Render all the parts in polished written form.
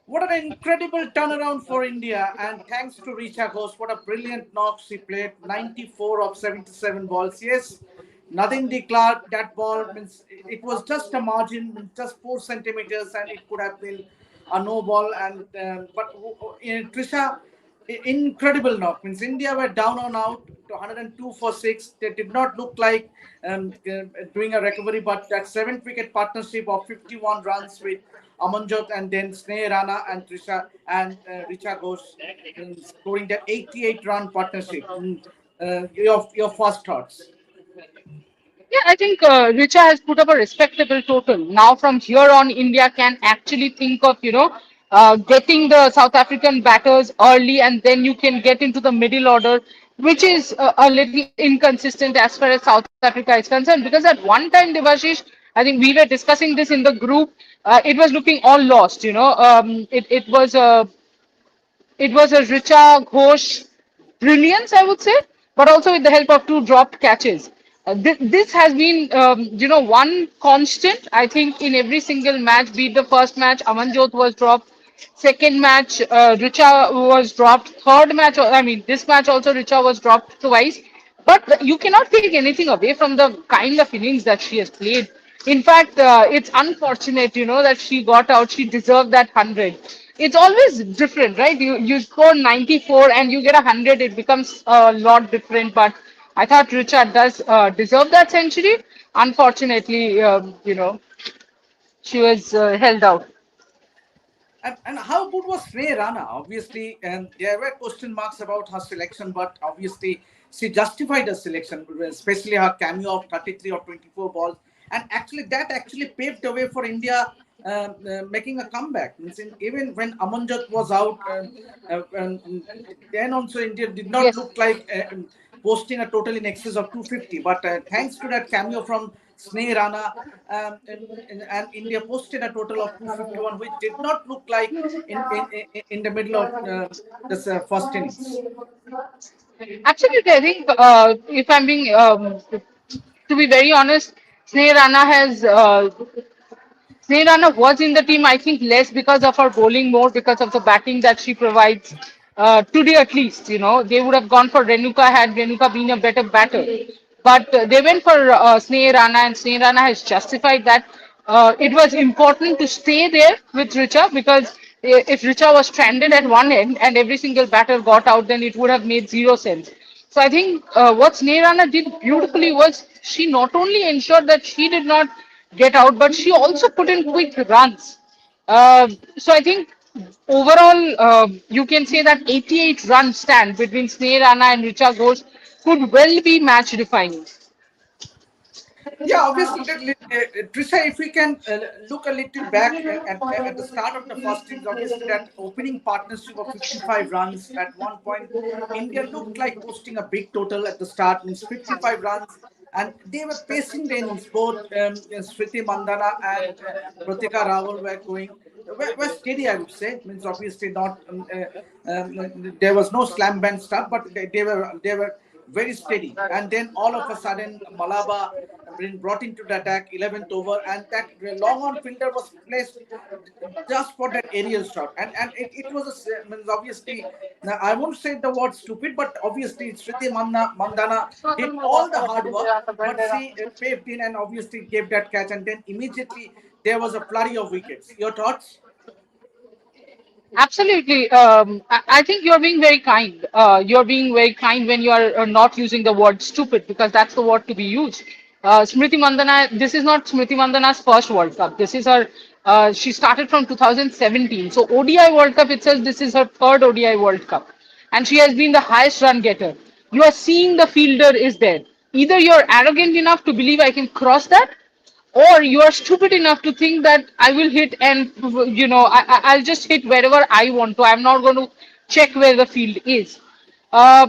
What an incredible turnaround for India, and thanks to Richa Ghosh, what a brilliant knock she played. 94 of 77 balls. Yes, nothing declared. That ball means it was just a margin, just 4 centimeters, and it could have been a no ball. And Trisha, incredible knock. Means India were down on out to 102 for six. They did not look like doing a recovery, but that seventh wicket partnership of 51 runs with Amanjot and then Sne Rana and Trisha and Richa Ghosh scoring that 88 run partnership. Your first thoughts. Yeah, I think Richa has put up a respectable total. Now from here on, India can actually think of, getting the South African batters early, and then you can get into the middle order, which is a little inconsistent as far as South Africa is concerned. Because at one time, Devashish, I think we were discussing this in the group. It was looking all lost. It was a Richa Ghosh brilliance, I would say, but also with the help of two dropped catches. This has been, one constant. I think in every single match, be it the first match, Amanjot was dropped. Second match, Richa was dropped. Third match, I mean, this match also, Richa was dropped twice. But you cannot take anything away from the kind of innings that she has played. In fact, it's unfortunate, that she got out. She deserved that 100. It's always different, right? You score 94 and you get 100, it becomes a lot different. But I thought Richard does deserve that century. Unfortunately, she was held out. And how good was Sne Rana? Obviously, there were question marks about her selection, but obviously she justified her selection, especially her cameo of 33 or 24 balls. And actually, that actually paved the way for India making a comeback. Means even when Amanjot was out, then also India did not Yes. look like posting a total in excess of 250. But thanks to that cameo from Sne Rana, and India posted a total of 251, which did not look like in the middle of this first innings. Absolutely. I think if I'm being, to be very honest, Sne Rana has Sne Rana was in the team, I think, less because of her bowling, more because of the batting that she provides. Today, at least, they would have gone for Renuka had Renuka been a better batter. But they went for Sne Rana, and Sne Rana has justified that. It was important to stay there with Richa because if Richa was stranded at one end and every single batter got out, then it would have made zero sense. So I think what Sne Rana did beautifully was she not only ensured that she did not get out, but she also put in quick runs. So I think overall, you can say that 88 run stand between Sne Rana and Richa Ghosh could well be match defining. Yeah, obviously, Trisha, if we can look a little back at the start of the first innings, obviously that opening partnership of 55 runs at one point, India looked like posting a big total at the start, means 55 runs, and they were pacing the innings. Both Smriti Mandana and Pratika Rawal were going. Were steady, I would say. Means obviously not. There was no slam bang start, but they were very steady. And then all of a sudden, Malaba been brought into the attack, 11th over, and that long on fielder was placed just for that aerial shot. And it was means obviously, now I won't say the word stupid, but obviously Sriti Mandana did all the hard work, but she paved in and obviously gave that catch, and then immediately there was a flurry of wickets. Your thoughts? Absolutely. I think you're being very kind. You're being very kind when you are not using the word stupid because that's the word to be used. Smriti Mandana, this is not Smriti Mandana's first World Cup. This is her, she started from 2017. So ODI World Cup itself, this is her third ODI World Cup. And she has been the highest run getter. You are seeing the fielder is there. Either you're arrogant enough to believe I can cross that, or you are stupid enough to think that I will hit and I'll just hit wherever I want to. I'm not going to check where the field is. Uh,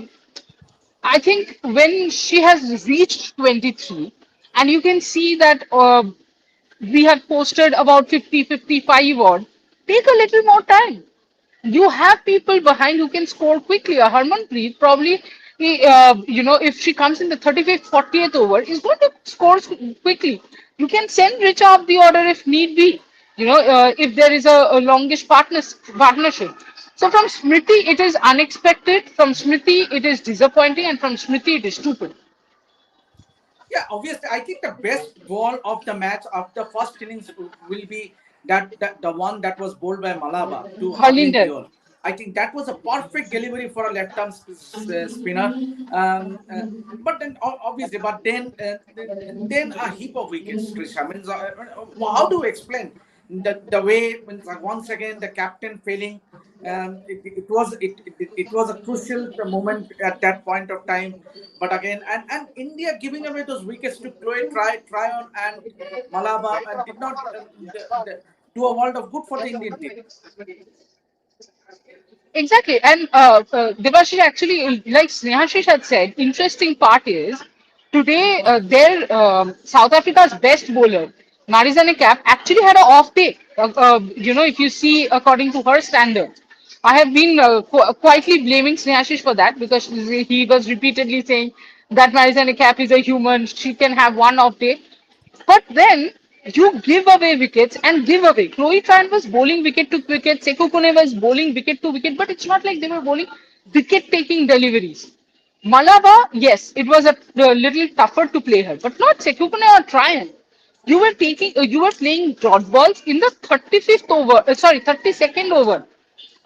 I think when she has reached 23, and you can see that we have posted about 50, 55 odd, take a little more time. You have people behind who can score quickly. A Harmanpreet probably, if she comes in the 35th, 40th over, is going to score quickly. You can send Richa off the order if need be. if there is a longish partnership. So from Smriti, it is unexpected. From Smriti, it is disappointing. And from Smriti, it is stupid. Yeah, obviously, I think the best ball of the match of the first innings will be that the one that was bowled by Malaba to Harleen Harlinder. Deol. I think that was a perfect delivery for a left-arm spinner. But then obviously, then a heap of wickets. Trisha, means how do you explain the way? Means once again the captain failing. It was a crucial moment at that point of time. But again, and India giving away those wickets to Chloe Tryon and Malaba and did not do a world of good for the Indian team. Exactly. And Devashish actually, like Snehashish had said, interesting part is today their South Africa's best bowler, Marizanne Cap, actually had an off day. If you see according to her standards. I have been quietly blaming Snehashish for that because he was repeatedly saying that Marizanne Cap is a human, she can have one off day. But then you give away wickets and give away. Chloe Tran was bowling wicket to wicket. Sekou Pune was bowling wicket to wicket. But it's not like they were bowling wicket-taking deliveries. Malaba, yes, it was a little tougher to play her, but not Sekou Pune or Tran. You were playing dot balls in the 35th over. Sorry, 32nd over.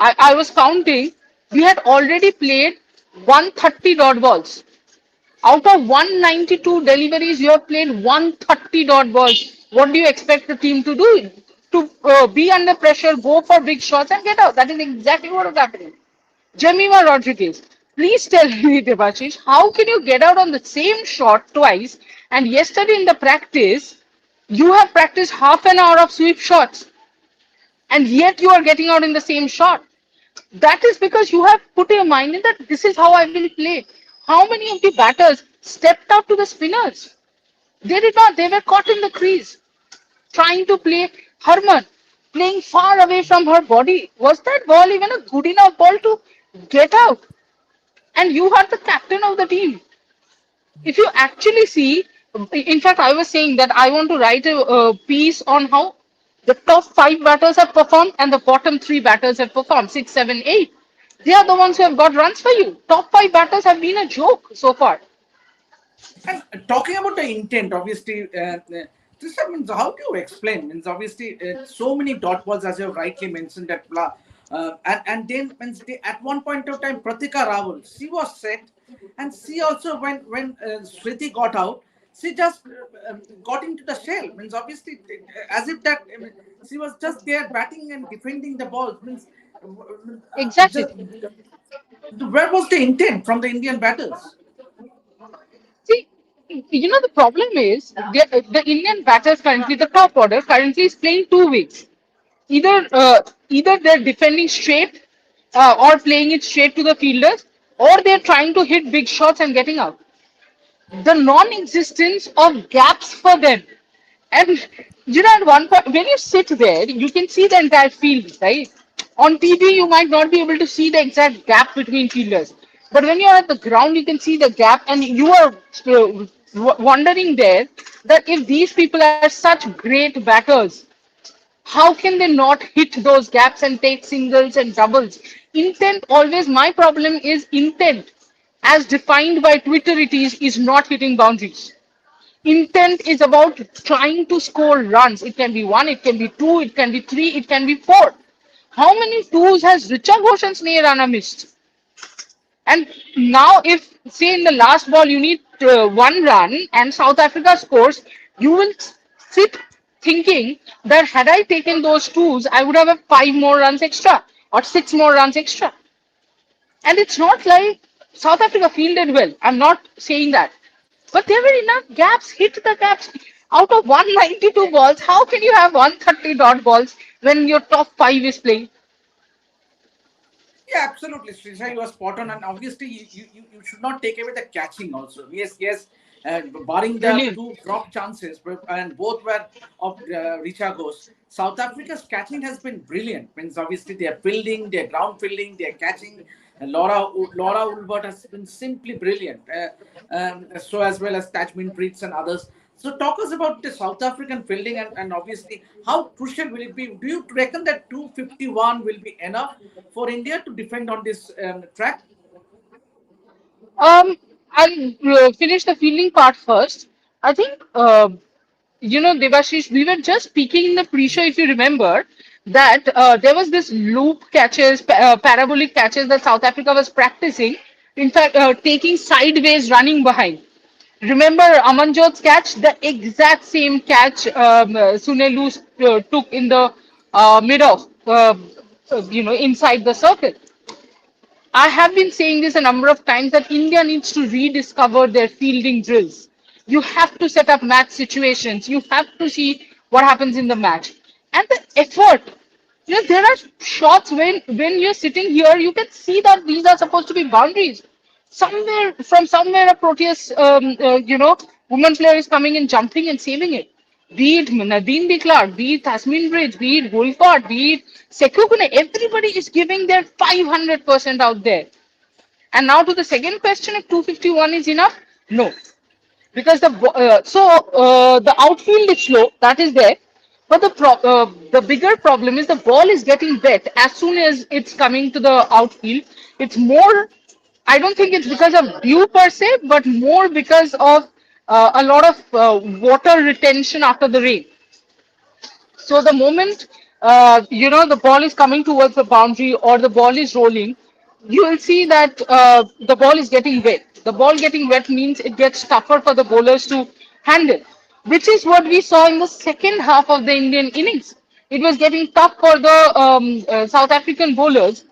I was counting. We had already played 130 dot balls. Out of 192 deliveries, you have played 130 dot balls. What do you expect the team to do? To be under pressure, go for big shots, and get out. That is exactly what is happening. Jemima Rodriguez, please tell me, Debashish, how can you get out on the same shot twice? And yesterday in the practice, you have practiced half an hour of sweep shots, and yet you are getting out in the same shot. That is because you have put your mind in that this is how I will play. How many of the batters stepped up to the spinners? They did not. They were caught in the crease, trying to play Harman, playing far away from her body. Was that ball even a good enough ball to get out? And you are the captain of the team. If you actually see, in fact, I was saying that I want to write a piece on how the top five batters have performed and the bottom three batters have performed, six, seven, eight. They are the ones who have got runs for you. Top five batters have been a joke so far. And talking about the intent, obviously, this means how do you explain? Means obviously, so many dot balls, as you have rightly mentioned, that and then means at one point of time, Pratika Rawal, she was set, and she also when Sriti got out, she just got into the shell. Means obviously, as if that she was just there batting and defending the balls. Means Exactly. just, where was the intent from the Indian batters? See, the problem is the Indian batters currently, the top order currently is playing 2 weeks. Either they're defending straight or playing it straight to the fielders, or they're trying to hit big shots and getting out. The non-existence of gaps for them. And at one point, when you sit there, you can see the entire field, right? On TV, you might not be able to see the exact gap between fielders. But when you're at the ground, you can see the gap, and you are wondering there that if these people are such great batters, how can they not hit those gaps and take singles and doubles? Intent always, my problem is intent as defined by Twitter, is not hitting boundaries. Intent is about trying to score runs. It can be one, it can be two, it can be three, it can be four. How many twos has Richa Ghosh and Sne Rana missed? And now, if say in the last ball you need one run and South Africa scores, you will sit thinking that had I taken those twos, I would have had five more runs extra or six more runs extra. And it's not like South Africa fielded well. I'm not saying that. But there were enough gaps, hit the gaps. Out of 192 balls, how can you have 130 dot balls when your top five is playing? Yeah, absolutely, Srisha, you are spot on, and obviously you should not take away the catching also. Yes, yes, barring the Brilliant. two drop chances, and both were of Richa Ghosh. South Africa's catching has been brilliant. Means obviously they are fielding, they are ground fielding, they are catching. Laura Ulbert has been simply brilliant. So as well as Tajmin Preets and others. So talk us about the South African fielding and obviously how crucial will it be? Do you reckon that 251 will be enough for India to defend on this track? Um, I'll finish the fielding part first. I think, Devashish, we were just speaking in the pre-show, if you remember, that there was this loop catches, parabolic catches that South Africa was practicing. In fact, taking sideways, running behind. Remember Amanjot's catch? The exact same catch Sunelu took in the mid of, inside the circle. I have been saying this a number of times that India needs to rediscover their fielding drills. You have to set up match situations. You have to see what happens in the match. And the effort. There are shots when you're sitting here, you can see that these are supposed to be boundaries. Somewhere, a Proteus, woman player is coming and jumping and saving it. Be it Nadine de Klerk, be it Tasmin Bridge, be it Wolcott, be it Sekukune, everybody is giving their 500% out there. And now to the second question, if 251 is enough, no, because the outfield is slow, that is there, but the bigger problem is the ball is getting wet as soon as it's coming to the outfield. It's more, I don't think it's because of dew per se, but more because of a lot of water retention after the rain. So the moment the ball is coming towards the boundary or the ball is rolling, you will see that the ball is getting wet. The ball getting wet means it gets tougher for the bowlers to handle, which is what we saw in the second half of the Indian innings. It was getting tough for the South African bowlers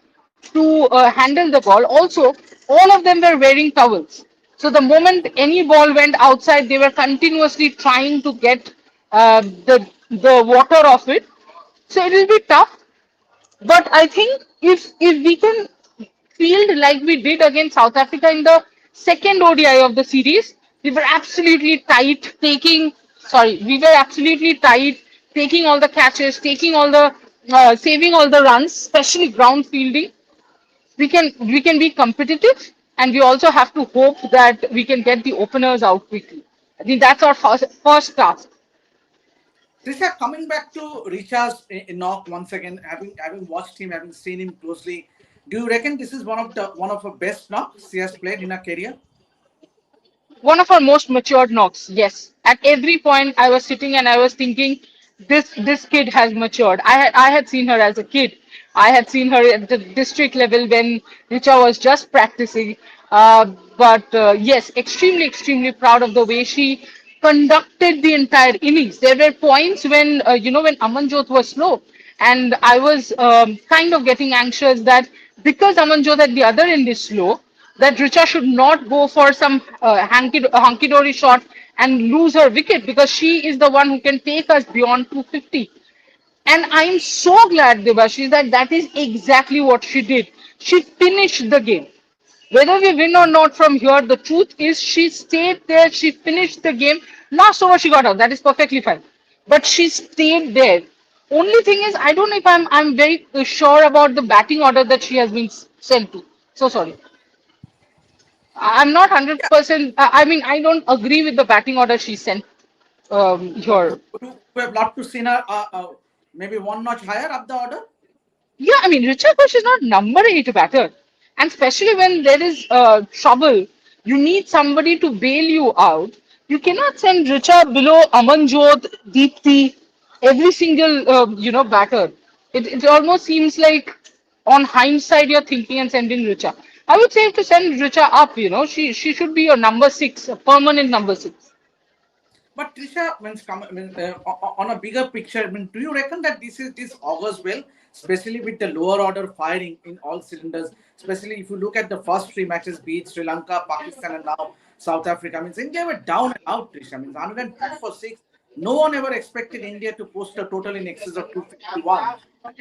to handle the ball. Also, all of them were wearing towels. So the moment any ball went outside, they were continuously trying to get the water off it. So it will be tough. But I think if we can field like we did against South Africa in the second ODI of the series, we were absolutely tight, we were absolutely tight, taking all the catches, taking all the saving all the runs, especially ground fielding. We can be competitive, and we also have to hope that we can get the openers out quickly. I think that's our first task. Trisha, coming back to Richa's knock once again, having watched him, having seen him closely, do you reckon this is one of her best knocks she has played in her career? One of our most matured knocks, yes. At every point, I was sitting and I was thinking, this kid has matured. I had seen her as a kid. I had seen her at the district level when Richa was just practicing. But yes, extremely proud of the way she conducted the entire innings. There were points when Amanjot was slow, and I was kind of getting anxious that because Amanjot at the other end is slow, that Richa should not go for some hanky dory shot and lose her wicket, because she is the one who can take us beyond 250. And I'm so glad, Debashi, that that is exactly what she did. She finished the game. Whether we win or not from here, the truth is she stayed there, she finished the game. Last over she got out. That is perfectly fine. But she stayed there. Only thing is, I don't know if I'm very sure about the batting order that she has been sent to. So sorry. I'm not Yeah, 100%. I mean, I don't agree with the batting order she sent here. we have lot to see her maybe one notch higher up the order. Yeah, I mean, Richa Ghosh is not number eight batter. And especially when there is trouble, you need somebody to bail you out. You cannot send Richa below Amanjot, Deepthi, every single, batter. It almost seems like on hindsight you're thinking and sending Richa. I would say to send Richa up, she should be your number six, a permanent number six. But Trisha, on a bigger picture, do you reckon that this augurs well, especially with the lower order firing in all cylinders? Especially if you look at the first three matches, be it Sri Lanka, Pakistan, and now South Africa. India were down and out. Trisha, 102 for six. No one ever expected India to post a total in excess of 251.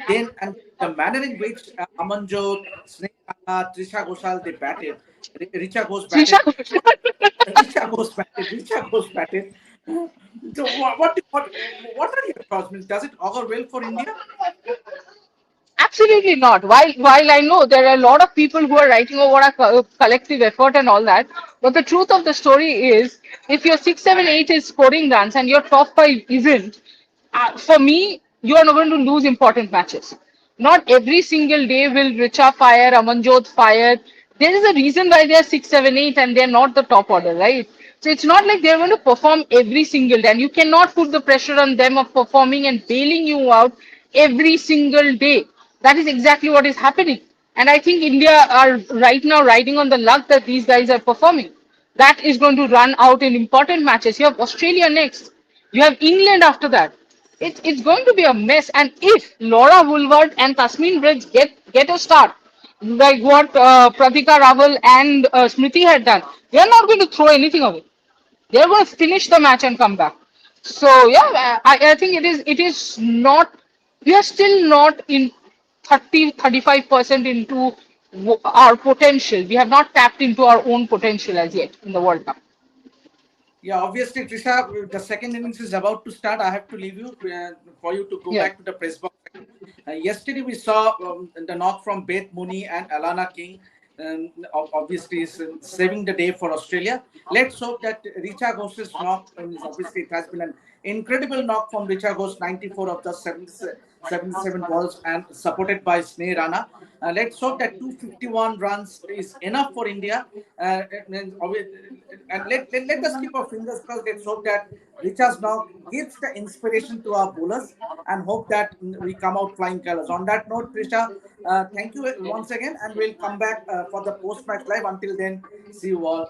And the manner in which Amanjot, Sne Rana, Trisha Ghoshal they batted, Richa Ghosh Richa batted. Richa goes batted. So what are your thoughts? Does it augur well for India? Absolutely not. While I know there are a lot of people who are writing over a collective effort and all that, but the truth of the story is, if your 6, 7, 8 is scoring runs and your top five isn't, for me, you are not going to lose important matches. Not every single day will Richa fire, Amanjot fire. There is a reason why they are 6, 7, 8 and they are not the top order, right? So it's not like they're going to perform every single day, and you cannot put the pressure on them of performing and bailing you out every single day. That is exactly what is happening. And I think India are right now riding on the luck that these guys are performing. That is going to run out in important matches. You have Australia next. You have England after that. It's going to be a mess. And if Laura Woolward and Tasmin Bridge get a start, like what Pratika Raval and Smriti had done, they are not going to throw anything away. They're going to finish the match and come back. So yeah, I think it is not. We are still not in 35% into our potential. We have not tapped into our own potential as yet in the World Cup. Yeah, obviously, Trisha, the second innings is about to start. I have to leave you for you to go Yeah. back to the press box. Yesterday, we saw the knock from Beth Mooney and Alana King. Obviously, is saving the day for Australia. Let's hope that Richa Ghosh's knock is obviously it has been an incredible knock from Richa Ghosh, 94 of the 77 balls, and supported by Sne Rana. Let's hope that 251 runs is enough for India. And let us keep our fingers crossed. Let's hope that Richa's knock gives the inspiration to our bowlers and hope that we come out flying colors. On that note, Trisha, thank you once again, and we'll come back for the post match live. Until then, see you all.